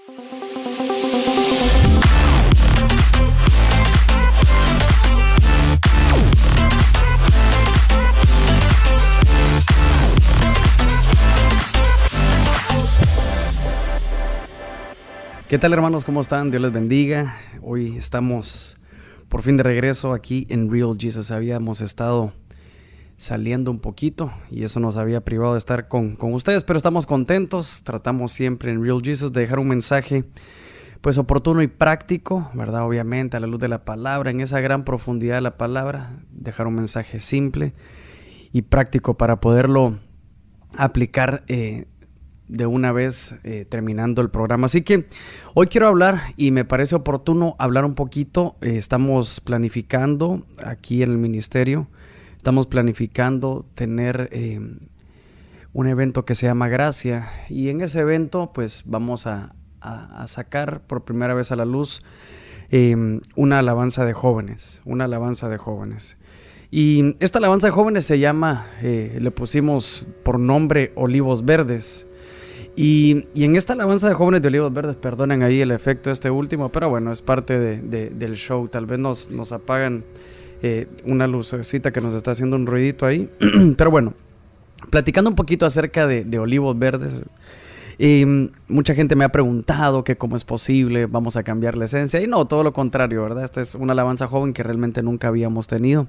¿Qué tal, hermanos? ¿Cómo están? Dios les bendiga. Hoy estamos por fin de regreso aquí en Real Jesus. Habíamos estado saliendo un poquito y eso nos había privado de estar con ustedes, pero estamos contentos. Tratamos siempre en Real Jesus de dejar un mensaje pues oportuno y práctico, ¿verdad? Obviamente a la luz de la palabra, en esa gran profundidad de la palabra, dejar un mensaje simple y práctico para poderlo aplicar de una vez terminando el programa. Así que hoy quiero hablar y me parece oportuno hablar un poquito. Estamos planificando aquí en el ministerio, estamos planificando tener un evento que se llama Gracia, y en ese evento pues vamos a sacar por primera vez a la luz una alabanza de jóvenes, y esta alabanza de jóvenes se llama, le pusimos por nombre Olivos Verdes. Y en esta alabanza de jóvenes de Olivos Verdes, perdonen ahí el efecto último, pero bueno, es parte del show. Tal vez nos apagan una lucecita que nos está haciendo un ruidito ahí. Pero bueno, platicando un poquito acerca de Olivos Verdes, mucha gente me ha preguntado que cómo es posible, vamos a cambiar la esencia. Y no, todo lo contrario, ¿verdad? Esta es una alabanza joven que realmente nunca habíamos tenido.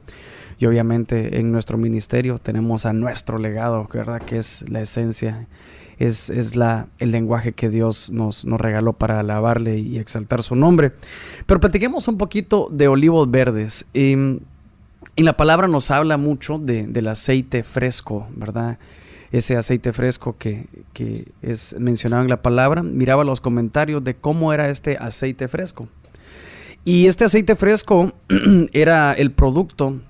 Y obviamente en nuestro ministerio tenemos a nuestro legado, ¿verdad? Que es la esencia. Es el lenguaje que Dios nos regaló para alabarle y exaltar su nombre. Pero platiquemos un poquito de Olivos Verdes. En la palabra nos habla mucho del aceite fresco, ¿verdad? Ese aceite fresco que es mencionado en la palabra. Miraba los comentarios de cómo era este aceite fresco. Y este aceite fresco era el producto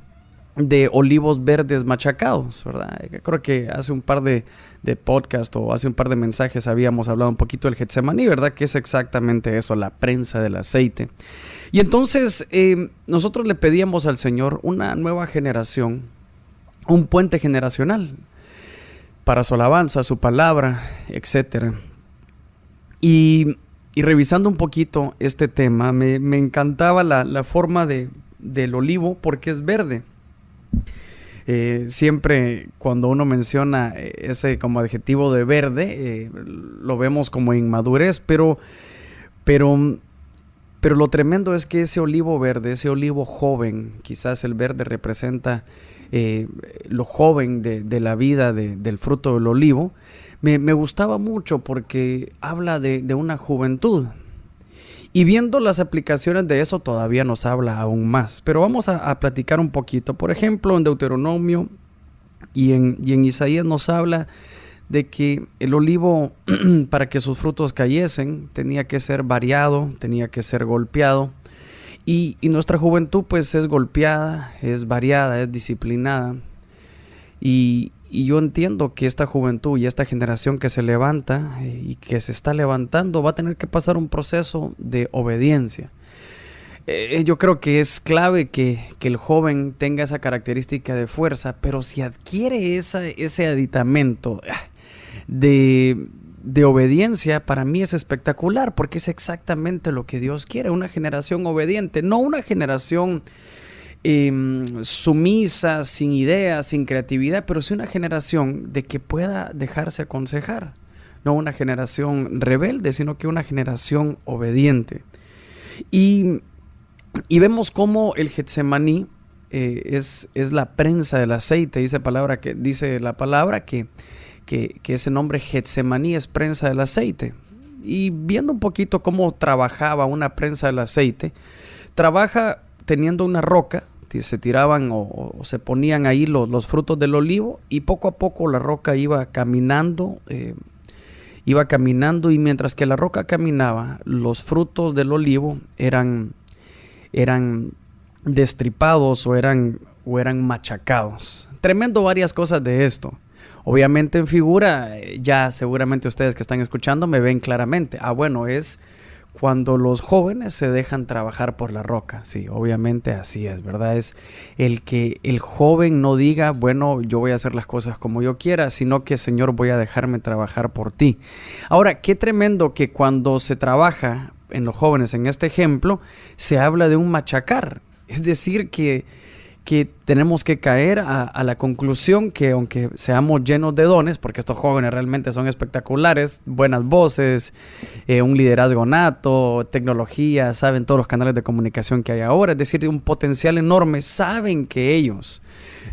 de olivos verdes machacados, ¿verdad? Creo que hace un par de podcasts o hace un par de mensajes habíamos hablado un poquito del Getsemaní, ¿verdad? Que es exactamente eso, la prensa del aceite. Y entonces nosotros le pedíamos al Señor una nueva generación, un puente generacional para su alabanza, su palabra, etc. Y revisando un poquito este tema, me encantaba la forma del olivo porque es verde. Siempre cuando uno menciona ese como adjetivo de verde, lo vemos como inmadurez, pero lo tremendo es que ese olivo verde, ese olivo joven, quizás el verde representa lo joven de la vida del fruto del olivo, me gustaba mucho porque habla de una juventud. Y viendo las aplicaciones de eso todavía nos habla aún más. Pero vamos a platicar un poquito. Por ejemplo, en Deuteronomio y en Isaías nos habla de que el olivo, para que sus frutos cayesen, tenía que ser variado, tenía que ser golpeado. Y nuestra juventud pues es golpeada, es variada, es disciplinada. Y yo entiendo que esta juventud y esta generación que se levanta y que se está levantando va a tener que pasar un proceso de obediencia. Yo creo que es clave que el joven tenga esa característica de fuerza, pero si adquiere ese aditamento de obediencia, para mí es espectacular, porque es exactamente lo que Dios quiere, una generación obediente, no una generación sumisa, sin ideas, sin creatividad, pero sí una generación de que pueda dejarse aconsejar, no una generación rebelde, sino que una generación obediente. Y vemos cómo el Getsemaní es la prensa del aceite. Dice la palabra que ese nombre Getsemaní es prensa del aceite. Y viendo un poquito cómo trabajaba una prensa del aceite, trabaja teniendo una roca, se tiraban o se ponían ahí los frutos del olivo, y poco a poco la roca iba caminando, y mientras que la roca caminaba, los frutos del olivo eran destripados o eran machacados. Tremendo varias cosas de esto. Obviamente en figura, ya seguramente ustedes que están escuchando me ven claramente. Bueno, es cuando los jóvenes se dejan trabajar por la roca. Sí, obviamente así es, ¿verdad? Es el que el joven no diga, bueno, yo voy a hacer las cosas como yo quiera, sino que, Señor, voy a dejarme trabajar por ti. Ahora, qué tremendo que cuando se trabaja en los jóvenes, en este ejemplo, se habla de un machacar. Es decir, que tenemos que caer a la conclusión que aunque seamos llenos de dones, porque estos jóvenes realmente son espectaculares, buenas voces, un liderazgo nato, tecnología, saben todos los canales de comunicación que hay ahora, es decir, un potencial enorme, saben que ellos.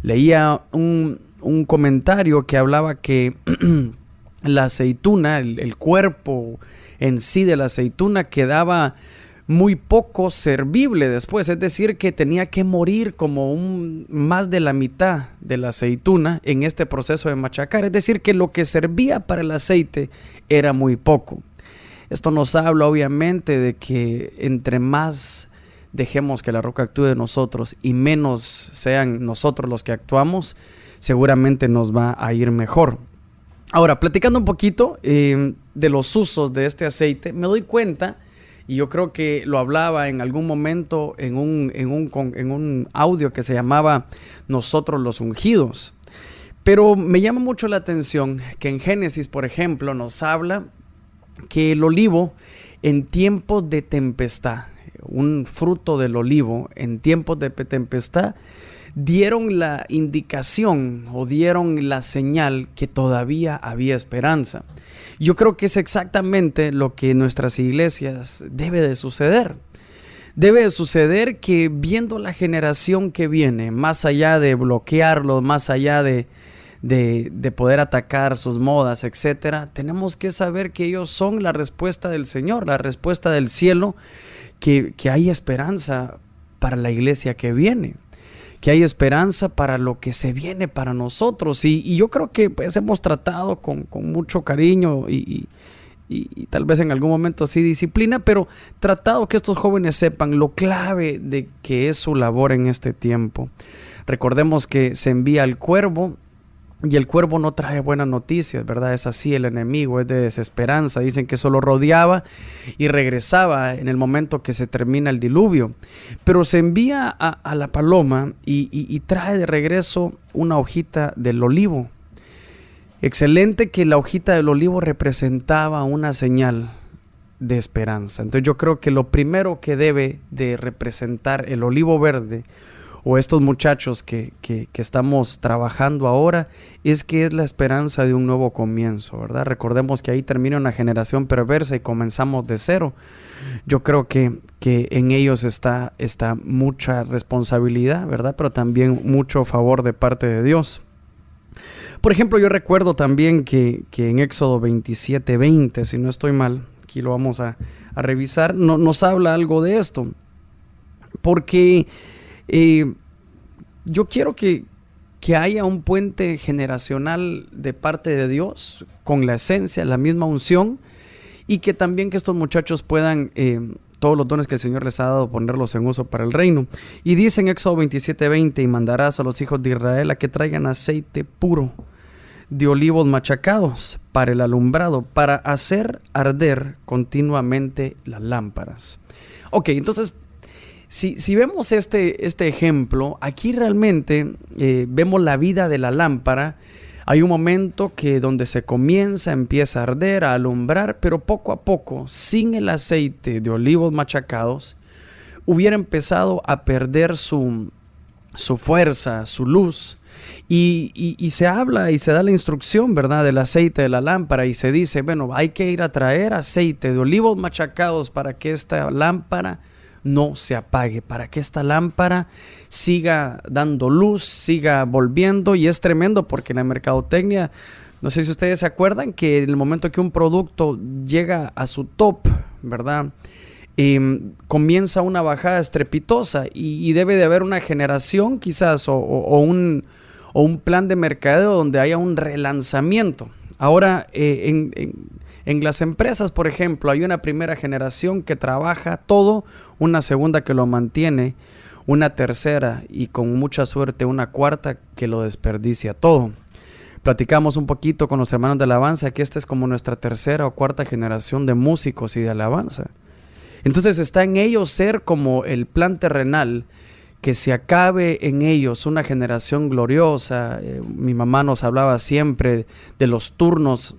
Leía un comentario que hablaba que la aceituna, el cuerpo en sí de la aceituna quedaba muy poco servible después, es decir, que tenía que morir como más de la mitad de la aceituna en este proceso de machacar, es decir, que lo que servía para el aceite era muy poco. Esto nos habla obviamente de que entre más dejemos que la roca actúe de nosotros y menos sean nosotros los que actuamos, seguramente nos va a ir mejor. Ahora, platicando un poquito de los usos de este aceite, me doy cuenta, y yo creo que lo hablaba en algún momento en un audio que se llamaba Nosotros los Ungidos. Pero me llama mucho la atención que en Génesis, por ejemplo, nos habla que el olivo en tiempos de tempestad, un fruto del olivo en tiempos de tempestad, dieron la indicación o dieron la señal que todavía había esperanza. Yo creo que es exactamente lo que en nuestras iglesias debe de suceder. Debe de suceder que viendo la generación que viene, más allá de bloquearlos, más allá de poder atacar sus modas, etcétera, tenemos que saber que ellos son la respuesta del Señor, la respuesta del cielo, que hay esperanza para la iglesia que viene, que hay esperanza para lo que se viene para nosotros. Y yo creo que pues hemos tratado con mucho cariño y tal vez en algún momento sí disciplina, pero tratado que estos jóvenes sepan lo clave de que es su labor en este tiempo. Recordemos que se envía al cuervo, y el cuervo no trae buenas noticias, ¿verdad? Es así, el enemigo es de desesperanza. Dicen que solo rodeaba y regresaba en el momento que se termina el diluvio. Pero se envía a la paloma y trae de regreso una hojita del olivo. Excelente que la hojita del olivo representaba una señal de esperanza. Entonces yo creo que lo primero que debe de representar el olivo verde o estos muchachos que estamos trabajando ahora, es que es la esperanza de un nuevo comienzo, ¿verdad? Recordemos que ahí termina una generación perversa y comenzamos de cero. Yo creo que en ellos está mucha responsabilidad, ¿verdad? Pero también mucho favor de parte de Dios. Por ejemplo, yo recuerdo también que en Éxodo 27:20, si no estoy mal, aquí lo vamos a revisar, nos habla algo de esto. Porque yo quiero que haya un puente generacional de parte de Dios con la esencia, la misma unción, y que también que estos muchachos puedan todos los dones que el Señor les ha dado, ponerlos en uso para el reino. Y dice en Éxodo 27:20: y mandarás a los hijos de Israel a que traigan aceite puro de olivos machacados para el alumbrado, para hacer arder continuamente las lámparas. Ok, entonces Si vemos este ejemplo, aquí realmente vemos la vida de la lámpara. Hay un momento donde se empieza a arder, a alumbrar, pero poco a poco, sin el aceite de olivos machacados, hubiera empezado a perder su fuerza, su luz. Y se habla y se da la instrucción, ¿verdad?, del aceite de la lámpara, y se dice, bueno, hay que ir a traer aceite de olivos machacados para que esta lámpara no se apague, para que esta lámpara siga dando luz, siga volviendo. Y es tremendo porque en la mercadotecnia, no sé si ustedes se acuerdan que en el momento que un producto llega a su top, ¿verdad?, comienza una bajada estrepitosa y debe de haber una generación quizás o un plan de mercadeo donde haya un relanzamiento. Ahora en las empresas, por ejemplo, hay una primera generación que trabaja todo, una segunda que lo mantiene, una tercera y con mucha suerte una cuarta que lo desperdicia todo. Platicamos un poquito con los hermanos de alabanza que esta es como nuestra tercera o cuarta generación de músicos y de alabanza. Entonces está en ellos ser como el plan terrenal, que se acabe en ellos una generación gloriosa. Mi mamá nos hablaba siempre de los turnos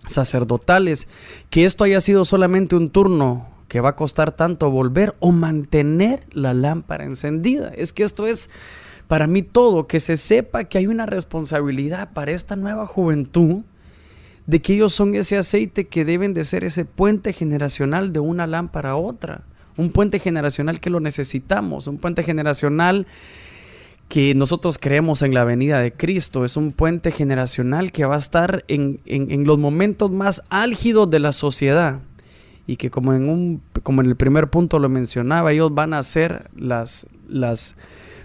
sacerdotales, que esto haya sido solamente un turno que va a costar tanto volver o mantener la lámpara encendida. Es que esto es para mí todo, que se sepa que hay una responsabilidad para esta nueva juventud, de que ellos son ese aceite que deben de ser ese puente generacional de una lámpara a otra. Un puente generacional que lo necesitamos, un puente generacional que nosotros creemos en la venida de Cristo. Es un puente generacional que va a estar en los momentos más álgidos de la sociedad, y que como en el primer punto lo mencionaba, ellos van a ser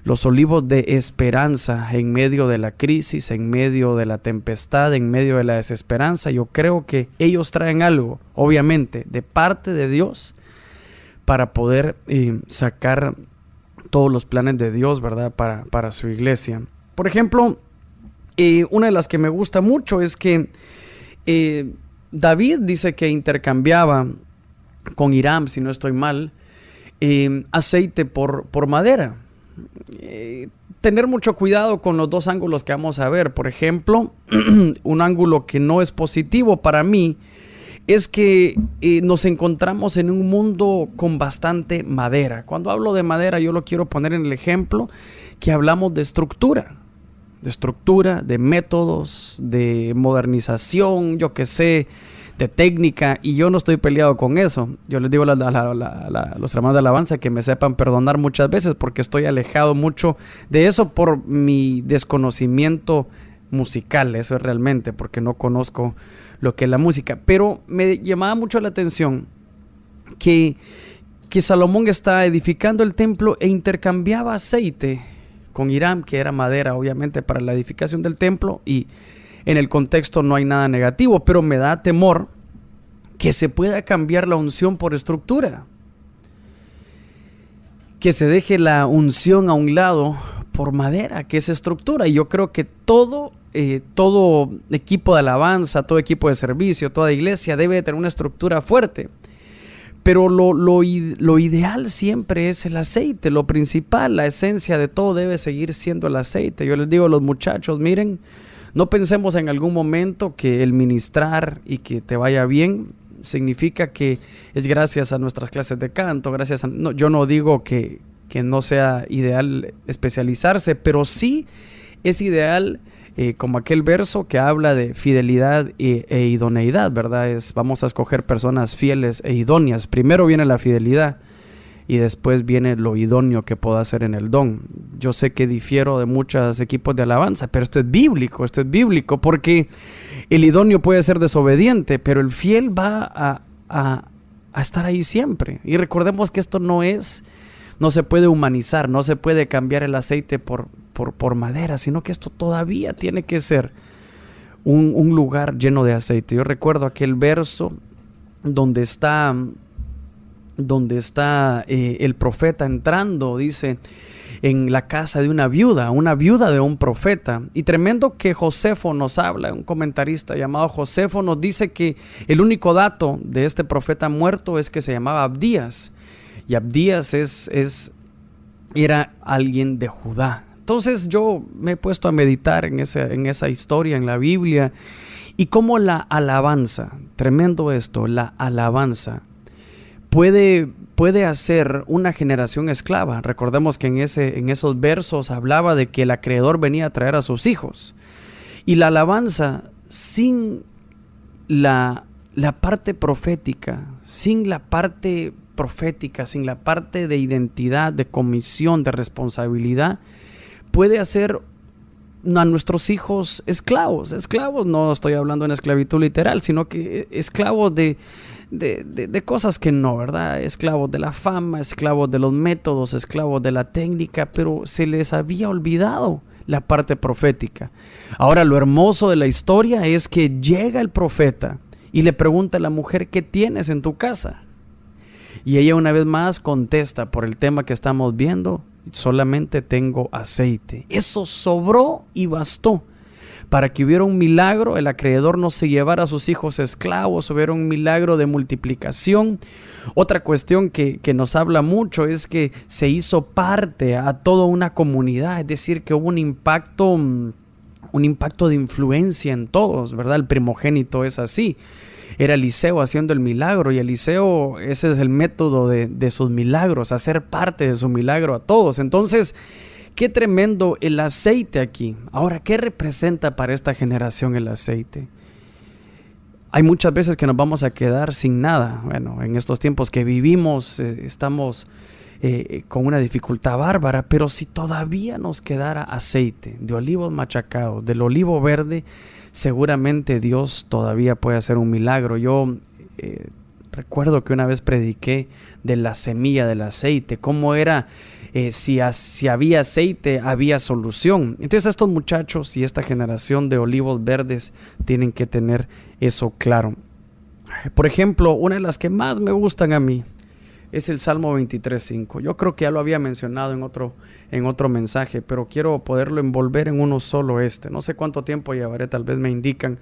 los olivos de esperanza en medio de la crisis, en medio de la tempestad, en medio de la desesperanza. Yo creo que ellos traen algo, obviamente, de parte de Dios, para poder sacar todos los planes de Dios, ¿verdad? Para su iglesia. Por ejemplo, una de las que me gusta mucho es que David dice que intercambiaba con Hiram, si no estoy mal, aceite por madera. Tener mucho cuidado con los dos ángulos que vamos a ver. Por ejemplo, un ángulo que no es positivo para mí es que nos encontramos en un mundo con bastante madera. Cuando hablo de madera, yo lo quiero poner en el ejemplo que hablamos de estructura, de métodos, de modernización, yo qué sé, de técnica, y yo no estoy peleado con eso. Yo les digo a los hermanos de alabanza que me sepan perdonar muchas veces, porque estoy alejado mucho de eso por mi desconocimiento musical. Eso es realmente porque no conozco lo que es la música. Pero me llamaba mucho la atención que Salomón está edificando el templo e intercambiaba aceite con Hiram, que era madera, obviamente, para la edificación del templo, y en el contexto no hay nada negativo, pero me da temor que se pueda cambiar la unción por estructura, que se deje la unción a un lado por madera, que es estructura. Y yo creo que todo equipo de alabanza, todo equipo de servicio, toda iglesia debe de tener una estructura fuerte. Pero lo ideal siempre es el aceite, lo principal, la esencia de todo debe seguir siendo el aceite. Yo les digo a los muchachos, miren, no pensemos en algún momento que el ministrar y que te vaya bien significa que es gracias a nuestras clases de canto, no, yo no digo que no sea ideal especializarse, pero sí es ideal, como aquel verso que habla de fidelidad e idoneidad, ¿verdad? Vamos a escoger personas fieles e idóneas. Primero viene la fidelidad y después viene lo idóneo que pueda hacer en el don. Yo sé que difiero de muchos equipos de alabanza, pero esto es bíblico, porque el idóneo puede ser desobediente, pero el fiel va a estar ahí siempre. Y recordemos que esto no se puede humanizar, no se puede cambiar el aceite por madera, sino que esto todavía tiene que ser un lugar lleno de aceite. Yo recuerdo aquel verso donde está el profeta entrando, dice, en la casa de una viuda de un profeta. Y tremendo que Josefo nos habla, un comentarista llamado Josefo nos dice que el único dato de este profeta muerto es que se llamaba Abdías, y Abdías era alguien de Judá. Entonces yo me he puesto a meditar en esa historia en la Biblia, y cómo la alabanza, tremendo esto, la alabanza puede hacer una generación esclava. Recordemos que en esos versos hablaba de que el acreedor venía a traer a sus hijos. Y la alabanza sin la parte profética, sin la parte de identidad, de comisión, de responsabilidad, puede hacer a nuestros hijos esclavos. No estoy hablando en esclavitud literal, sino que esclavos de cosas que no, ¿verdad? Esclavos de la fama, esclavos de los métodos, esclavos de la técnica, pero se les había olvidado la parte profética. Ahora, lo hermoso de la historia es que llega el profeta y le pregunta a la mujer: ¿qué tienes en tu casa? Y ella una vez más contesta, por el tema que estamos viendo: solamente tengo aceite. Eso sobró y bastó para que hubiera un milagro, el acreedor no se llevara a sus hijos esclavos, hubiera un milagro de multiplicación. Otra cuestión que nos habla mucho es que se hizo parte a toda una comunidad, es decir, que hubo un impacto de influencia en todos, ¿verdad? El primogénito es así. Era Eliseo haciendo el milagro, y Eliseo, ese es el método de sus milagros, hacer parte de su milagro a todos. Entonces, qué tremendo el aceite aquí. Ahora, ¿qué representa para esta generación el aceite? Hay muchas veces que nos vamos a quedar sin nada. Bueno, en estos tiempos que vivimos estamos con una dificultad bárbara, pero si todavía nos quedara aceite de olivos machacados, del olivo verde, seguramente Dios todavía puede hacer un milagro. Yo recuerdo que una vez prediqué de la semilla del aceite, cómo era, si había aceite, había solución. Entonces estos muchachos y esta generación de olivos verdes tienen que tener eso claro. Por ejemplo, una de las que más me gustan a mí es el Salmo 23:5. Yo creo que ya lo había mencionado en otro mensaje, pero quiero poderlo envolver en uno solo No sé cuánto tiempo llevaré, tal vez me indican.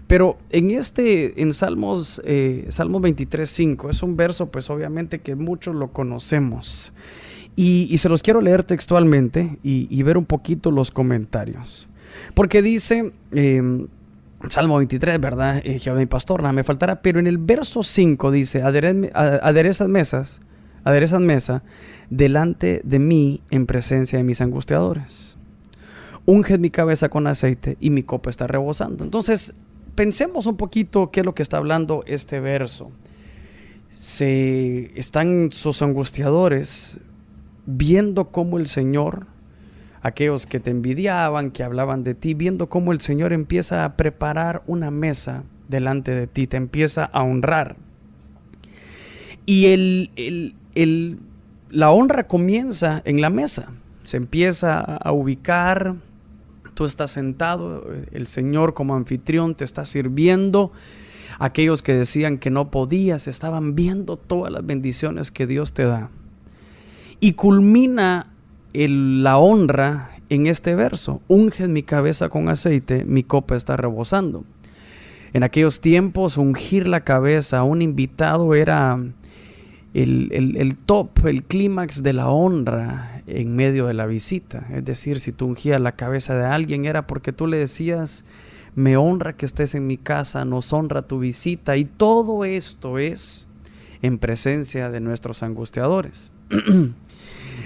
Pero en Salmo 23:5 es un verso, pues obviamente que muchos lo conocemos. Y se los quiero leer textualmente y ver un poquito los comentarios. Porque dice, Salmo 23, ¿verdad? Jehová mi pastor, nada me faltará. Pero en el verso 5 dice, aderezan mesa delante de mí en presencia de mis angustiadores. Unged mi cabeza con aceite y mi copa está rebosando. Entonces, pensemos un poquito qué es lo que está hablando este verso. Están sus angustiadores viendo cómo el Señor, aquellos que te envidiaban, que hablaban de ti, viendo cómo el Señor empieza a preparar una mesa delante de ti, te empieza a honrar. Y la honra comienza en la mesa, se empieza a ubicar, tú estás sentado, el Señor como anfitrión te está sirviendo. Aquellos que decían que no podías, estaban viendo todas las bendiciones que Dios te da. Y culmina la honra en este verso: unged mi cabeza con aceite, mi copa está rebosando. En aquellos tiempos, ungir la cabeza a un invitado era el top, el clímax de la honra en medio de la visita. Es decir, si tú ungías la cabeza de alguien, era porque tú le decías: me honra que estés en mi casa, nos honra tu visita. Y todo esto es en presencia de nuestros angustiadores.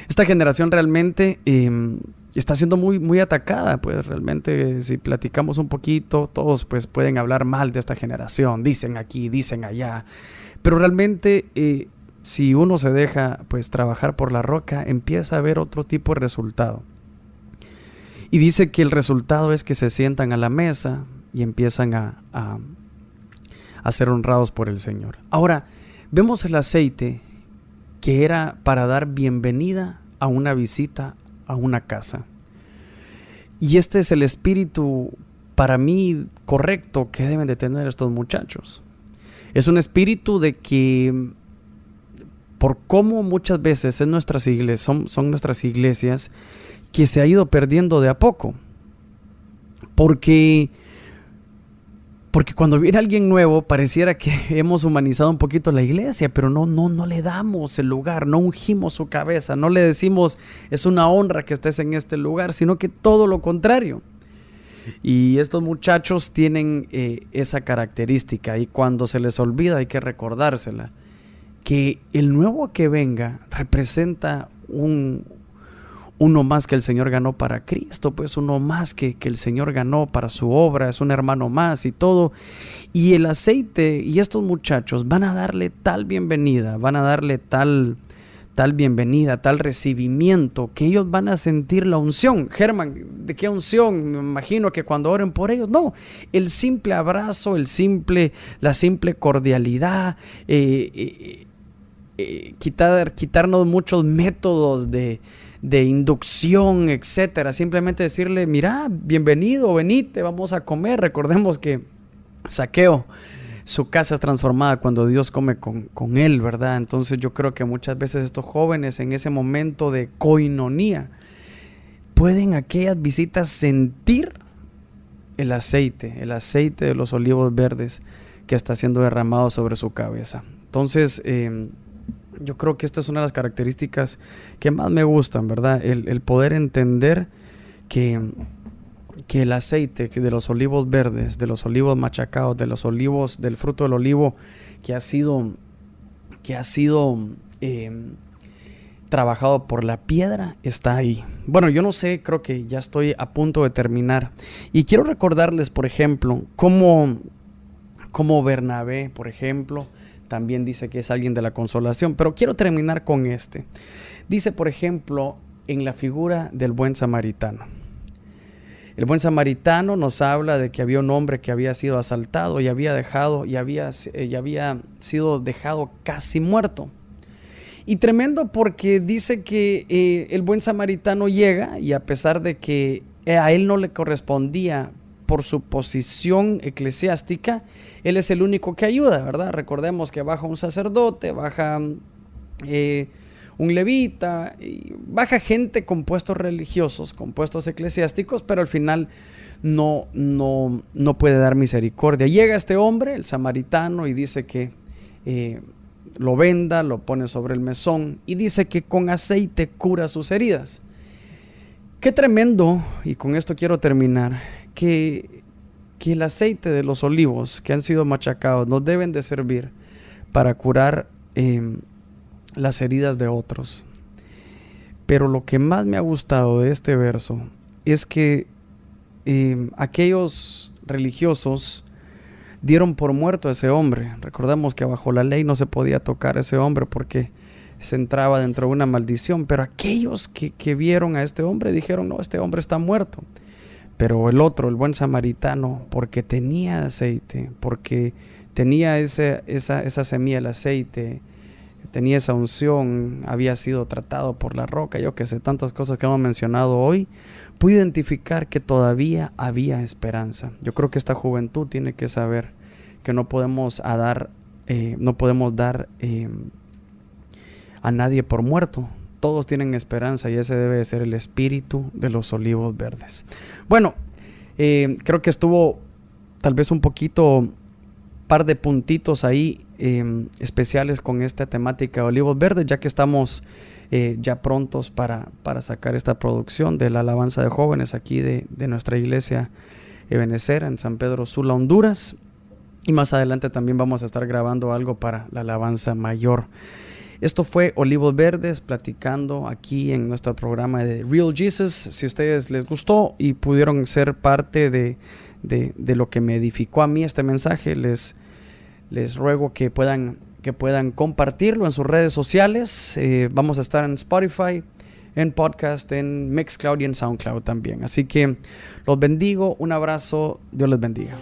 Esta generación realmente está siendo muy, muy atacada. Pues realmente, si platicamos un poquito, todos pues pueden hablar mal de esta generación, dicen aquí, dicen allá, pero realmente si uno se deja pues trabajar por la roca, empieza a ver otro tipo de resultado. Y dice que el resultado es que se sientan a la mesa y empiezan a ser honrados por el Señor. Ahora, vemos el aceite que era para dar bienvenida a una visita a una casa. Y este es el espíritu, para mí, correcto que deben de tener estos muchachos. Es un espíritu de que, por cómo muchas veces en nuestras iglesias, son nuestras iglesias, que se ha ido perdiendo de a poco. Porque cuando viene alguien nuevo, pareciera que hemos humanizado un poquito la iglesia, pero no le damos el lugar, no ungimos su cabeza, no le decimos es una honra que estés en este lugar, sino que todo lo contrario. Y estos muchachos tienen esa característica, y cuando se les olvida hay que recordársela, que el nuevo que venga representa uno más que el Señor ganó para Cristo, pues uno más que el Señor ganó para su obra, es un hermano más y todo. Y el aceite y estos muchachos van a darle tal bienvenida, van a darle tal bienvenida, tal recibimiento, que ellos van a sentir la unción. Germán, ¿de qué unción? Me imagino que cuando oren por ellos. No, el simple abrazo, la simple cordialidad, quitarnos muchos métodos de inducción, etcétera. Simplemente decirle: mira, bienvenido, venite, vamos a comer. Recordemos que Zaqueo, su casa es transformada cuando Dios come con él, ¿verdad? Entonces yo creo que muchas veces estos jóvenes, en ese momento de coinonía, pueden aquellas visitas sentir el aceite de los olivos verdes que está siendo derramado sobre su cabeza. Entonces, yo creo que esta es una de las características que más me gustan, ¿verdad? El poder entender que el aceite de los olivos verdes, de los olivos machacados, de los olivos, del fruto del olivo que ha sido trabajado por la piedra, está ahí. Bueno, yo no sé, creo que ya estoy a punto de terminar. Y quiero recordarles, por ejemplo, cómo Bernabé, por ejemplo, también dice que es alguien de la consolación. Pero quiero terminar con este. Dice, por ejemplo, en la figura del buen samaritano. El buen samaritano nos habla de que había un hombre que había sido asaltado y había sido dejado casi muerto. Y tremendo, porque dice que el buen samaritano llega, y a pesar de que a él no le correspondía por su posición eclesiástica, él es el único que ayuda, ¿verdad? Recordemos que baja un sacerdote, baja un levita, baja gente con puestos religiosos, con puestos eclesiásticos, pero al final no puede dar misericordia. Llega este hombre, el samaritano, y dice que lo venda, lo pone sobre el mesón, y dice que con aceite cura sus heridas. Qué tremendo, y con esto quiero terminar, que el aceite de los olivos que han sido machacados nos deben de servir para curar las heridas de otros. Pero lo que más me ha gustado de este verso es que aquellos religiosos dieron por muerto a ese hombre. Recordamos que bajo la ley no se podía tocar a ese hombre porque se entraba dentro de una maldición, pero aquellos que vieron a este hombre dijeron: no, este hombre está muerto. Pero el otro, el buen samaritano, porque tenía aceite, porque tenía esa semilla, el aceite, tenía esa unción, había sido tratado por la roca, yo que sé, tantas cosas que hemos mencionado hoy, pude identificar que todavía había esperanza. Yo creo que esta juventud tiene que saber que no podemos dar a nadie por muerto. Todos tienen esperanza, y ese debe de ser el espíritu de los olivos verdes. Bueno, creo que estuvo tal vez un poquito, par de puntitos ahí especiales con esta temática de olivos verdes, ya que estamos ya prontos para sacar esta producción de la alabanza de jóvenes aquí de nuestra iglesia Ebenezer en San Pedro Sula, Honduras, y más adelante también vamos a estar grabando algo para la alabanza mayor. Esto fue Olivos Verdes, platicando aquí en nuestro programa de Real Jesus. Si a ustedes les gustó y pudieron ser parte de lo que me edificó a mí este mensaje, les ruego que puedan compartirlo en sus redes sociales. Vamos a estar en Spotify, en podcast, en Mixcloud y en Soundcloud también. Así que los bendigo, un abrazo, Dios les bendiga.